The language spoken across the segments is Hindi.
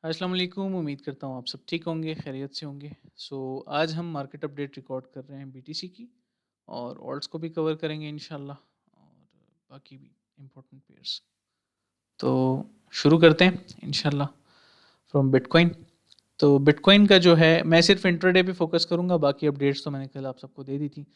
अस्सलाम वालेकुम। उम्मीद करता हूँ आप सब ठीक होंगे, खैरियत से होंगे। आज हम मार्केट अपडेट रिकॉर्ड कर रहे हैं बीटीसी की और ऑल्ट्स को भी कवर करेंगे इंशाल्लाह और बाकी भी इम्पोर्टेंट पेयर्स। तो शुरू करते हैं इंशाल्लाह फ्रॉम बिटकॉइन। तो बिटकॉइन का जो है मैं सिर्फ इंट्राडे पे फोकस करूंगा, बाकी अपडेट्स तो मैंने कल आप सबको दे दी थी।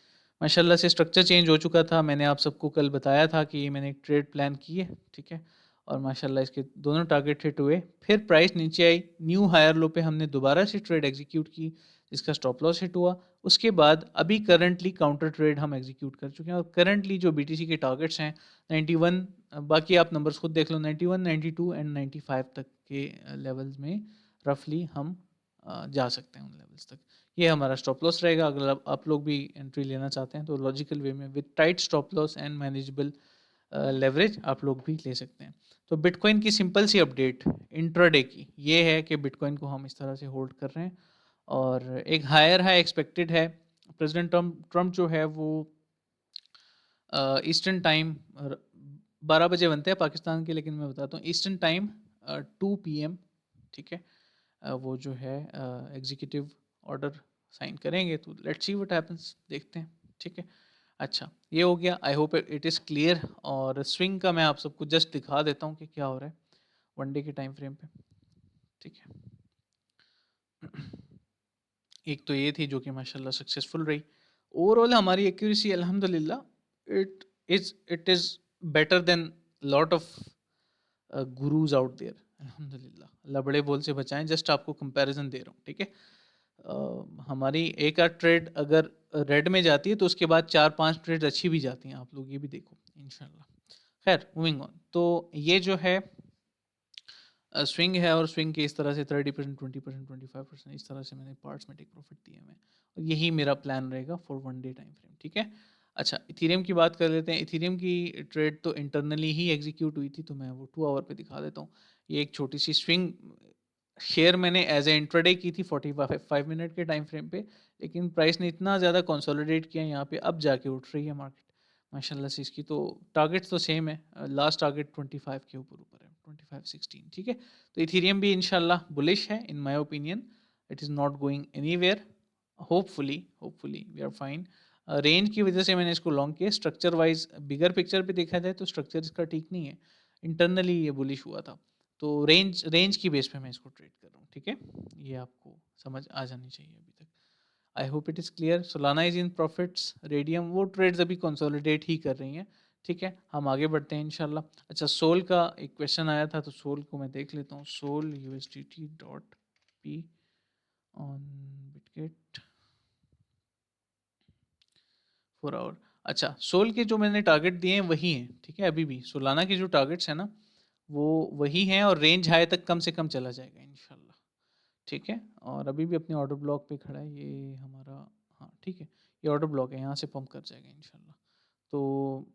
माशाल्लाह से स्ट्रक्चर चेंज हो चुका था, मैंने आप सबको कल बताया था कि मैंने एक ट्रेड प्लान की है, ठीक है। और माशाल्लाह इसके दोनों टारगेट हिट हुए, फिर प्राइस नीचे आई, न्यू हायर लो पे हमने दोबारा से ट्रेड एग्जीक्यूट की जिसका स्टॉप लॉस हिट हुआ। उसके बाद अभी करंटली काउंटर ट्रेड हम एग्जीक्यूट कर चुके हैं और करंटली जो बीटीसी के टारगेट्स हैं 91, बाकी आप नंबर्स खुद देख लो, 91, 92 एंड 95 तक के लेवल्स में रफली हम जा सकते हैं उन लेवल्स तक। ये हमारा स्टॉप लॉस रहेगा। अगर आप लोग भी एंट्री लेना चाहते हैं तो लॉजिकल वे में with tight stop loss and manageable leverage आप लोग भी ले सकते हैं। तो बिटकॉइन की सिंपल सी अपडेट इंट्राडे की ये है कि बिटकॉइन को हम इस तरह से होल्ड कर रहे हैं और एक हायर हाई एक्सपेक्टेड है। प्रेसिडेंट ट्रम्प जो है वो ईस्टर्न टाइम 12 बजे बनते हैं पाकिस्तान के, लेकिन मैं बताता हूँ ईस्टर्न टाइम 2 PM, ठीक है। वो जो है एग्जीक्यूटिव ऑर्डर साइन करेंगे, तो लेट्स सी व्हाट हैपेंस, देखते हैं, ठीक है। अच्छा, ये हो गया। I hope it is clear. और स्विंग का मैं आप सबको जस्ट दिखा देता हूँ कि क्या हो रहा है वन डे के टाइम फ्रेम पे, ठीक है। एक तो ये थी जो कि माशाल्लाह सक्सेसफुल रही। ओवरऑल हमारी एक्यूरेसी अल्हम्दुलिल्लाह it is better than lot of gurus out there. अल्हम्दुलिल्लाह, अल्लाह बड़े बोल से बचाएं। जस्ट आपको कंपैरिजन दे रहा हूँ, ठीक है। हमारी एक आध ट्रेड अगर रेड में जाती है तो उसके बाद 4-5 ट्रेड अच्छी भी जाती हैं, आप लोग ये भी देखो इंशाल्लाह। खैर, मूविंग ऑन। तो ये जो है स्विंग है और स्विंग के इस तरह से 30%, 20%, 25% इस तरह से मैंने पार्ट्स में टेक प्रॉफिट दिए हुए हैं और यही मेरा प्लान रहेगा for one day time frame, ठीक है। अच्छा, इथीरियम की बात कर लेते हैं। इथीरियम की ट्रेड तो इंटरनली ही एग्जीक्यूट हुई थी, तो मैं वो 2 आवर पे दिखा देता हूँ। ये एक छोटी सी स्विंग शेयर मैंने एज ए इंट्राडे की थी 45 मिनट के टाइम फ्रेम पे, लेकिन प्राइस ने इतना ज़्यादा कंसोलिडेट किया यहाँ पे, अब जाके उठ रही है मार्केट माशाल्लाह से। इसकी तो टारगेट्स तो सेम है, लास्ट टारगेट 25 के ऊपर ऊपर है, 25-16, ठीक है। तो इथेरियम भी इंशाल्लाह बुलिश है in my opinion. It is not going anywhere. Hopefully we are fine. Range की वजह से मैंने इसको लॉन्ग किया। स्ट्रक्चर वाइज बिगर पिक्चर पे देखा जाए तो स्ट्रक्चर इसका ठीक नहीं है, इंटरनली ये बुलिश हुआ था। तो रेंज रेंज की बेस पे मैं इसको ट्रेड कर रहा हूँ, ठीक है। ये आपको समझ आ जानी चाहिए अभी तक। I hope it is clear. Solana is in profits, radium वो ट्रेड्स अभी कंसोलिडेट ही कर रही हैं, ठीक है। हम आगे बढ़ते हैं इंशाल्लाह। अच्छा, सोल का एक क्वेश्चन आया था, तो सोल को मैं देख लेता हूँ। SOL USDT.P on Bitget 4 hour. अच्छा, सोल के जो मैंने टारगेट दिए हैं वही हैं, ठीक है। अभी भी सोलाना के जो टारगेट्स हैं ना वो वही हैं और रेंज हाई तक कम से कम चला जाएगा इंशाल्लाह, ठीक है। और अभी भी अपने ऑर्डर ब्लॉक पे खड़ा है ये हमारा। हाँ, ठीक है, ये ऑर्डर ब्लॉक है, यहाँ से पंप कर जाएगा इंशाल्लाह। तो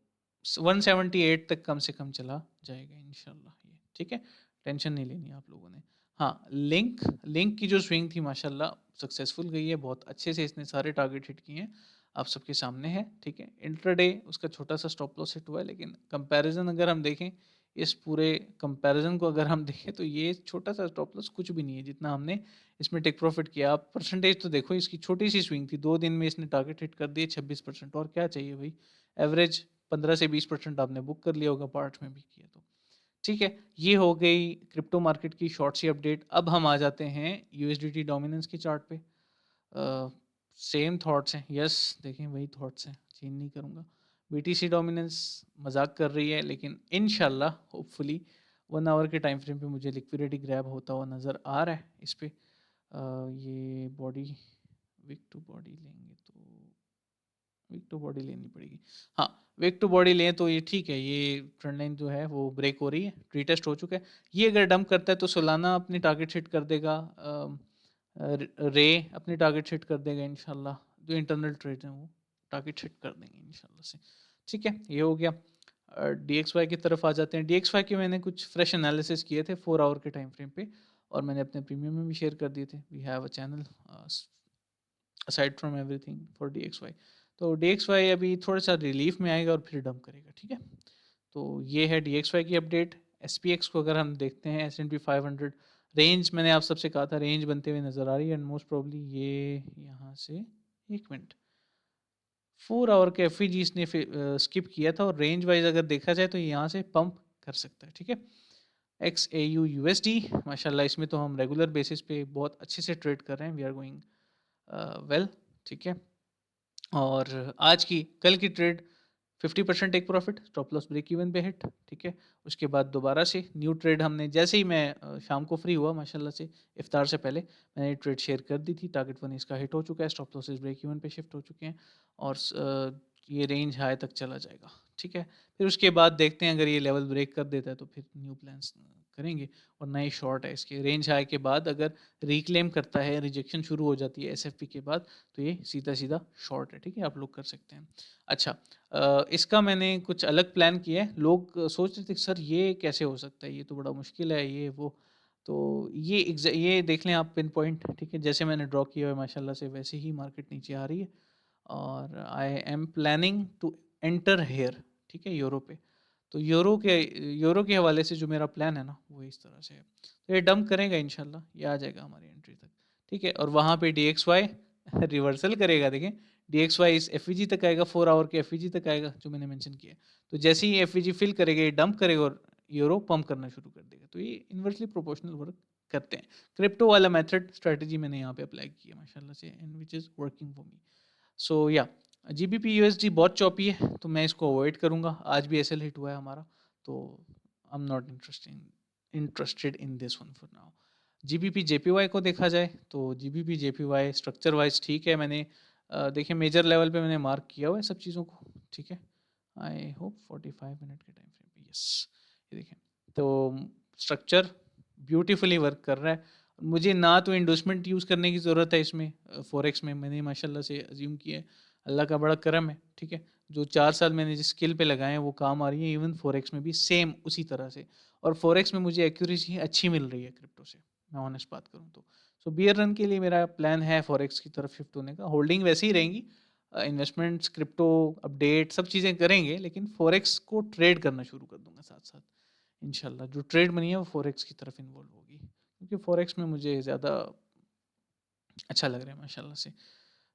178 तक कम से कम चला जाएगा इंशाल्लाह ये, ठीक है। टेंशन नहीं लेनी आप लोगों ने। हाँ, लिंक लिंक की जो स्विंग थी माशाल्लाह सक्सेसफुल गई है, बहुत अच्छे से इसने सारे टारगेट हिट किए हैं, आप सबके सामने है, ठीक है। इंट्राडे उसका छोटा सा स्टॉप लॉस हिट हुआ है, लेकिन कंपैरिजन अगर हम देखें, इस पूरे कंपैरिजन को अगर हम देखें तो ये छोटा सा स्टॉप लॉस कुछ भी नहीं है जितना हमने इसमें टेक प्रॉफिट किया। आप परसेंटेज तो देखो, इसकी छोटी सी स्विंग थी, 2 दिन में इसने टारगेट हिट कर दिए 26%। और क्या चाहिए भाई। एवरेज 15 से 20% आपने बुक कर लिया होगा पार्ट में भी किया तो, ठीक है। ये हो गई क्रिप्टो मार्केट की शॉर्ट सी अपडेट। अब हम आ जाते हैं यूएसडीटी डोमिनेंस के चार्ट पे। सेम थॉट्स हैं, यस, देखें वही थॉट्स हैं, चेंज नहीं करूँगा। बीटीसी डोमिनेंस मजाक कर रही है, लेकिन इनशाला होपफुली 1 आवर के टाइम फ्रेम पे मुझे लिक्विडिटी ग्रैब होता हुआ नज़र आ रहा है इस पे। ये बॉडी विक टू बॉडी लेंगे तो विक टू बॉडी लेनी पड़ेगी। हाँ, विक टू बॉडी लें तो ये ठीक है, ये ट्रेंड लाइन जो है वो ब्रेक हो रही है, रीटेस्ट हो चुका है। ये अगर डंप करता है तो सोलाना अपनी टारगेट हिट कर देगा, रे अपनी टारगेट हिट कर देगा इंशाल्लाह। जो इंटरनल ट्रेड हैं वो टारगेट हिट कर देंगे इंशाल्लाह से, ठीक है। ये हो गया। DXY की तरफ आ जाते हैं। DXY के मैंने कुछ फ्रेश एनालिसिस किए थे 4 आवर के टाइम फ्रेम पे और मैंने अपने प्रीमियम में भी शेयर कर दिए थे। We have a channel aside from everything for DXY। तो DXY अभी थोड़ा सा रिलीफ में आएगा और फिर डंप करेगा, ठीक है। तो ये है DXY की अपडेट। SPX को अगर हम देखते हैं, S&P 500 रेंज मैंने आप सबसे कहा था रेंज बनते हुए नज़र आ रही है एंड मोस्ट प्रोबेबली ये यहाँ से 1 मिनट 4 आवर के एफ इसने स्किप किया था और रेंज वाइज अगर देखा जाए तो ये यहाँ से पंप कर सकता है, ठीक है। XAU USD माशाल्लाह इसमें तो हम रेगुलर बेसिस पे बहुत अच्छे से ट्रेड कर रहे हैं, वी आर गोइंग वेल, ठीक है। और आज की कल की trade 50% take profit, stop loss break even पे हिट, ठीक है। उसके बाद दोबारा से न्यू ट्रेड हमने जैसे ही मैं शाम को फ्री हुआ माशाल्लाह से इफ्तार से पहले मैंने ट्रेड शेयर कर दी थी। टारगेट वन इसका हिट हो चुका है, स्टॉप लॉसेस ब्रेक इवन पे शिफ्ट हो चुके हैं और ये रेंज हाई तक चला जाएगा, ठीक है। फिर उसके बाद देखते हैं अगर ये लेवल ब्रेक कर देता है तो फिर न्यू प्लान्स करेंगे और नई शॉर्ट है इसके। रेंज हाई के बाद अगर रिक्लेम करता है, रिजेक्शन शुरू हो जाती है एसएफपी के बाद, तो ये सीधा सीधा शॉर्ट है, ठीक है, आप लोग कर सकते हैं। अच्छा, इसका मैंने कुछ अलग प्लान किया है। लोग सोच रहे थे सर ये कैसे हो सकता है, ये तो बड़ा मुश्किल है ये वो। तो ये देख लें आप पिन पॉइंट, ठीक है, जैसे मैंने ड्रॉ किया है माशाल्लाह से वैसे ही मार्केट नीचे आ रही है और I am planning to enter here, ठीक है, यूरो पे। तो यूरो के हवाले से जो मेरा प्लान है ना वो इस तरह से है। तो ये डंप करेगा इंशाल्लाह, ये आ जाएगा हमारी एंट्री तक, ठीक है। और वहाँ पे DXY रिवर्सल करेगा, देखें DXY इस एफ तक आएगा, 4 आवर के एफ तक आएगा जो मैंने मेंशन किया है। तो जैसे ही एफ फिल करेगा ये डंप करेगा और यूरो पंप करना शुरू कर देगा। तो ये इन्वर्सली प्रोपोर्शनल वर्क करते हैं। क्रिप्टो वाला मेथड स्ट्रेटजी मैंने यहाँ पे अप्लाई किया माशाल्लाह से and which is working for me. So yeah GBP USD बहुत चॉपी है तो मैं इसको अवॉइड करूँगा। आज भी एसएल हिट हुआ है हमारा, तो I am not interested in this one for now. GBP JPY को देखा जाए तो GBP JPY स्ट्रक्चर वाइज ठीक है। मैंने देखिए मेजर लेवल पे मैंने मार्क किया हुआ है सब चीज़ों को, ठीक है। आई होप 45 मिनट के टाइम फ्रेम पे, यस, ये देखें तो स्ट्रक्चर ब्यूटीफुली वर्क कर रहा है। मुझे ना तो इंडोसमेंट यूज़ करने की ज़रूरत है इसमें, फॉरेक्स में मैंने माशाल्लाह से अज्यूम किया है, अल्लाह का बड़ा करम है, ठीक है। जो 4 साल मैंने जिस स्किल पे लगाए हैं वो काम आ रही है, इवन फॉरेक्स में भी सेम उसी तरह से। और फॉरेक्स में मुझे एक्यूरेसी अच्छी मिल रही है क्रिप्टो से, मैं ऑनेस्ट बात करूँ तो। सो बियर रन के लिए मेरा प्लान है फॉरेक्स की तरफ शिफ्ट होने का। होल्डिंग वैसे ही रहेंगी, इन्वेस्टमेंट्स, क्रिप्टो, अपडेट सब चीज़ें करेंगे, लेकिन फॉरेक्स को ट्रेड करना शुरू कर दूँगा साथ-साथ। इंशाल्लाह जो ट्रेड मनी है वो फॉरेक्स की तरफ इन्वॉल्व होगी, क्योंकि फॉरेक्स में मुझे ज़्यादा अच्छा लग रहा है माशाल्लाह से।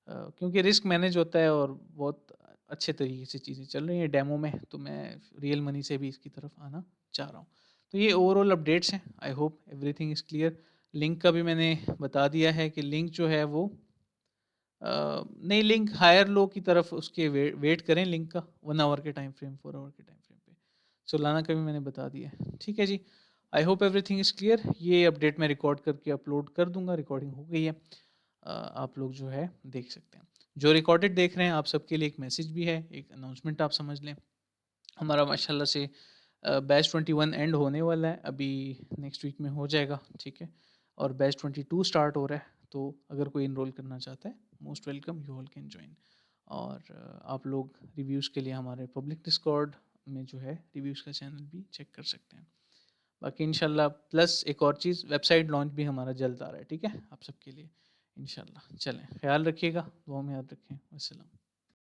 क्योंकि रिस्क मैनेज होता है और बहुत अच्छे तरीके से चीज़ें चल रही हैं डेमो में, तो मैं रियल मनी से भी इसकी तरफ आना चाह रहा हूँ। तो ये ओवरऑल अपडेट्स हैं, आई hope everything is clear. Link का भी मैंने बता दिया है कि लिंक जो है वो नहीं, लिंक हायर लो की तरफ उसके वेट करें लिंक का 1 आवर के टाइम फ्रेम, 4 आवर के टाइम फ्रेम पे। सोलाना का भी मैंने बता दिया है, ठीक है जी। I hope everything is clear. ये अपडेट मैं रिकॉर्ड करके अपलोड कर दूंगा, रिकॉर्डिंग हो गई है, आप लोग जो है देख सकते हैं। जो रिकॉर्डेड देख रहे हैं आप सबके लिए एक मैसेज भी है, एक अनाउंसमेंट आप समझ लें। हमारा माशाल्लाह से बैच 21 एंड होने वाला है, अभी नेक्स्ट वीक में हो जाएगा, ठीक है। और बैच 22 स्टार्ट हो रहा है, तो अगर कोई इनरोल करना चाहता है most welcome, you all can join. और आप लोग रिव्यूज़ के लिए हमारे पब्लिक डिस्कॉर्ड में जो है रिव्यूज़ का चैनल भी चेक कर सकते हैं। बाकी इंशाल्लाह प्लस एक और चीज़, वेबसाइट लॉन्च भी हमारा जल्द आ रहा है, ठीक है, आप सबके लिए इंशाल्लाह। चलें, ख्याल रखिएगा, दुआ में याद रखें। अस्सलाम।